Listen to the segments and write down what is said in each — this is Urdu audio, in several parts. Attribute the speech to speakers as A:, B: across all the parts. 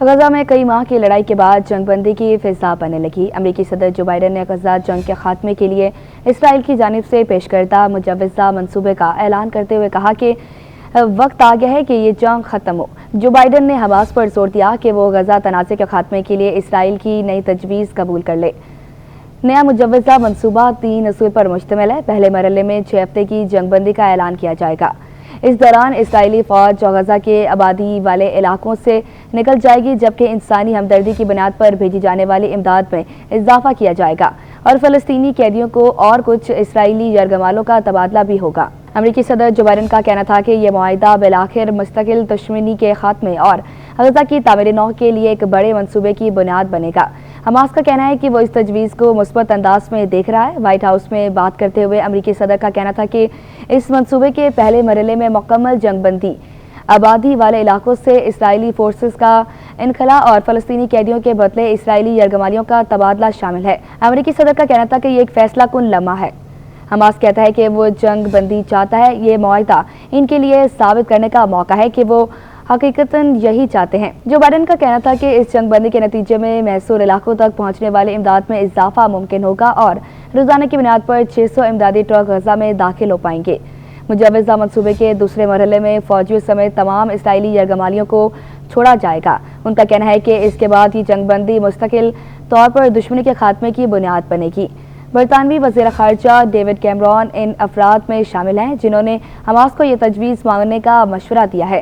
A: غزہ میں کئی ماہ کی لڑائی کے بعد جنگ بندی کی فضا بننے لگی۔ امریکی صدر جو بائیڈن نے غزہ جنگ کے خاتمے کے لیے اسرائیل کی جانب سے پیش کردہ مجوزہ منصوبے کا اعلان کرتے ہوئے کہا کہ وقت آ گیا ہے کہ یہ جنگ ختم ہو۔ جو بائیڈن نے حماس پر زور دیا کہ وہ غزہ تنازع کے خاتمے کے لیے اسرائیل کی نئی تجویز قبول کر لے۔ نیا مجوزہ منصوبہ 3 اصول پر مشتمل ہے۔ پہلے مرحلے میں 6 ہفتے کی جنگ بندی کا اعلان کیا جائے گا۔ اس دوران اسرائیلی فوج غزہ کے آبادی والے علاقوں سے نکل جائے گی، جبکہ انسانی ہمدردی کی بنیاد پر بھیجی جانے والی امداد میں اضافہ کیا جائے گا اور فلسطینی قیدیوں کو اور کچھ اسرائیلی یرغمالوں کا تبادلہ بھی ہوگا۔ امریکی صدر جو بائیڈن کا کہنا تھا کہ یہ معاہدہ بالآخر مستقل دشمنی کے خاتمے اور غزہ کی تعمیر نو کے لیے ایک بڑے منصوبے کی بنیاد بنے گا۔ حماس کا کہنا ہے کہ وہ اس تجویز کو مثبت انداز میں دیکھ رہا ہے۔ وائٹ ہاؤس میں بات کرتے ہوئے امریکی صدر کا کہنا تھا کہ اس منصوبے کے پہلے مرحلے میں مکمل جنگ بندی، آبادی والے علاقوں سے اسرائیلی فورسز کا انخلا اور فلسطینی قیدیوں کے بدلے اسرائیلی یرغمالیوں کا تبادلہ شامل ہے۔ امریکی صدر کا کہنا تھا کہ یہ ایک فیصلہ کن لمحہ ہے۔ حماس کہتا ہے کہ وہ جنگ بندی چاہتا ہے۔ یہ معاہدہ ان کے لیے ثابت کرنے کا موقع ہے کہ وہ حقیقتاً یہی چاہتے ہیں۔ جو بائیڈن کا کہنا تھا کہ اس جنگ بندی کے نتیجے میں محصور علاقوں تک پہنچنے والے امداد میں اضافہ ممکن ہوگا اور روزانہ کی بنیاد پر 600 امدادی ٹرک غزہ میں داخل ہو پائیں گے۔ مجوزہ منصوبے کے دوسرے مرحلے میں فوجیوں سمیت تمام اسرائیلی یرغمالیوں کو چھوڑا جائے گا۔ ان کا کہنا ہے کہ اس کے بعد یہ جنگ بندی مستقل طور پر دشمنی کے خاتمے کی بنیاد بنے گی۔ برطانوی وزیر خارجہ ڈیوڈ کیمرون ان افراد میں شامل ہیں جنہوں نے حماس کو یہ تجویز مانگنے کا مشورہ دیا ہے۔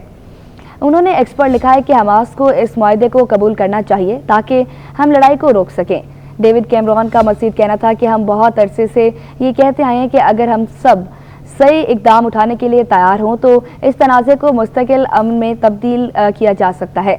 A: انہوں نے ایکس پر لکھا ہے کہ حماس کو اس معاہدے کو قبول کرنا چاہیے تاکہ ہم لڑائی کو روک سکیں۔ ڈیوڈ کیمرون کا مزید کہنا تھا کہ ہم بہت عرصے سے یہ کہتے آئے ہیں کہ اگر ہم سب صحیح اقدام اٹھانے کے لیے تیار ہوں تو اس تنازع کو مستقل امن میں تبدیل کیا جا سکتا ہے۔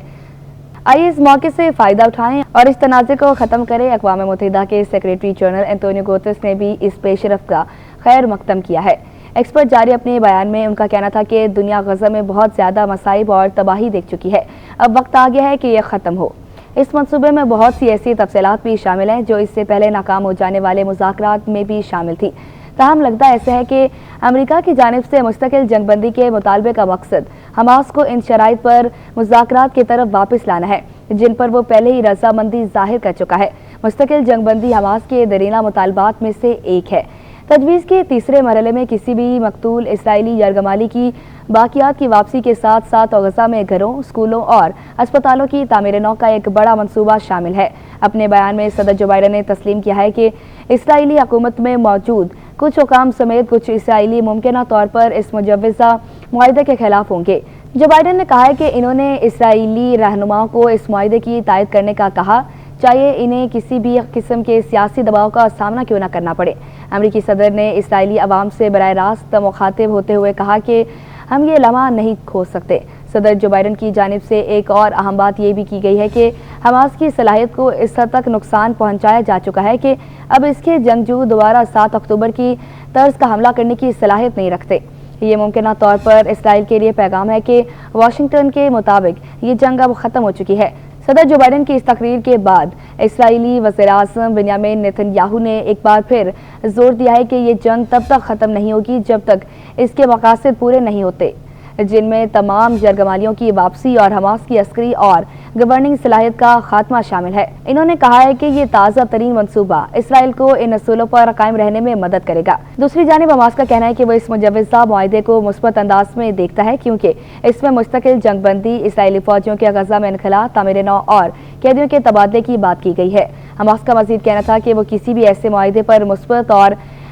A: آئیے اس موقع سے فائدہ اٹھائیں اور اس تنازع کو ختم کریں۔ اقوام متحدہ کے سیکریٹری جنرل انتونیو گوتریس نے بھی اس پیش رفت کا خیر مقدم کیا ہے۔ ایکس پر جاری اپنے بیان میں ان کا کہنا تھا کہ دنیا غزہ میں بہت زیادہ مصائب اور تباہی دیکھ چکی ہے۔ اب وقت آ گیا ہے کہ یہ ختم ہو۔ اس منصوبے میں بہت سی ایسی تفصیلات بھی شامل ہیں جو اس سے پہلے ناکام ہو جانے والے مذاکرات میں بھی شامل تھی۔ تاہم لگتا ایسا ہے کہ امریکہ کی جانب سے مستقل جنگ بندی کے مطالبے کا مقصد حماس کو ان شرائط پر مذاکرات کی طرف واپس لانا ہے جن پر وہ پہلے ہی رضامندی ظاہر کر چکا ہے۔ مستقل جنگ بندی حماس کے دیرینہ مطالبات میں سے ایک ہے۔ تجویز کے تیسرے مرحلے میں کسی بھی مقتول اسرائیلی یرغمالی کی باقیات کی واپسی کے ساتھ ساتھ غزہ میں گھروں، اسکولوں اور اسپتالوں کی تعمیر نو کا ایک بڑا منصوبہ شامل ہے۔ اپنے بیان میں صدر جو بائیڈن نے تسلیم کیا ہے کہ اسرائیلی حکومت میں موجود کچھ حکام سمیت کچھ اسرائیلی ممکنہ طور پر اس مجوزہ معاہدے کے خلاف ہوں گے۔ جو بائیڈن نے کہا ہے کہ انہوں نے اسرائیلی رہنماؤں کو اس معاہدے کی تائید کرنے کا کہا، چاہے انہیں کسی بھی قسم کے سیاسی دباؤ کا سامنا کیوں نہ کرنا پڑے۔ امریکی صدر نے اسرائیلی عوام سے براہ راست مخاطب ہوتے ہوئے کہا کہ ہم یہ لمحہ نہیں کھو سکتے۔ صدر جو بائیڈن کی جانب سے ایک اور اہم بات یہ بھی کی گئی ہے کہ حماس کی صلاحیت کو اس حد تک نقصان پہنچایا جا چکا ہے کہ اب اس کے جنگجو دوبارہ 7 اکتوبر کی طرز کا حملہ کرنے کی صلاحیت نہیں رکھتے۔ یہ ممکنہ طور پر اسرائیل کے لیے پیغام ہے کہ واشنگٹن کے مطابق یہ جنگ اب ختم ہو چکی ہے۔ صدر جو بائیڈن کی اس تقریر کے بعد اسرائیلی وزیر اعظم بنیامین نیتن یاہو نے ایک بار پھر زور دیا ہے کہ یہ جنگ تب تک ختم نہیں ہوگی جب تک اس کے مقاصد پورے نہیں ہوتے، جن میں تمام یرغمالیوں کی واپسی اور حماس کی عسکری اور گورننگ صلاحیت کا خاتمہ شامل ہے۔ انہوں نے کہا ہے کہ یہ تازہ ترین منصوبہ اسرائیل کو ان اصولوں پر قائم رہنے میں مدد کرے گا۔ دوسری جانب حماس کا کہنا ہے کہ وہ اس مجوزہ معاہدے کو مثبت انداز میں دیکھتا ہے کیونکہ اس میں مستقل جنگ بندی، اسرائیلی فوجیوں کے غزہ میں انخلا، تعمیر نو اور قیدیوں کے تبادلے کی بات کی گئی ہے۔ حماس کا مزید کہنا تھا کہ وہ کسی بھی ایسے معاہدے پر مثبت اور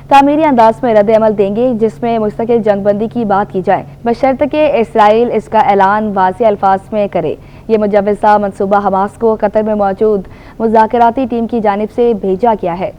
A: تعمیری انداز میں رد عمل دیں گے جس میں مستقل جنگ بندی کی بات کی جائے، بشرطیکہ اسرائیل اس کا اعلان واضح الفاظ میں کرے۔ یہ مجوزہ منصوبہ حماس کو قطر میں موجود مذاکراتی ٹیم کی جانب سے بھیجا گیا ہے۔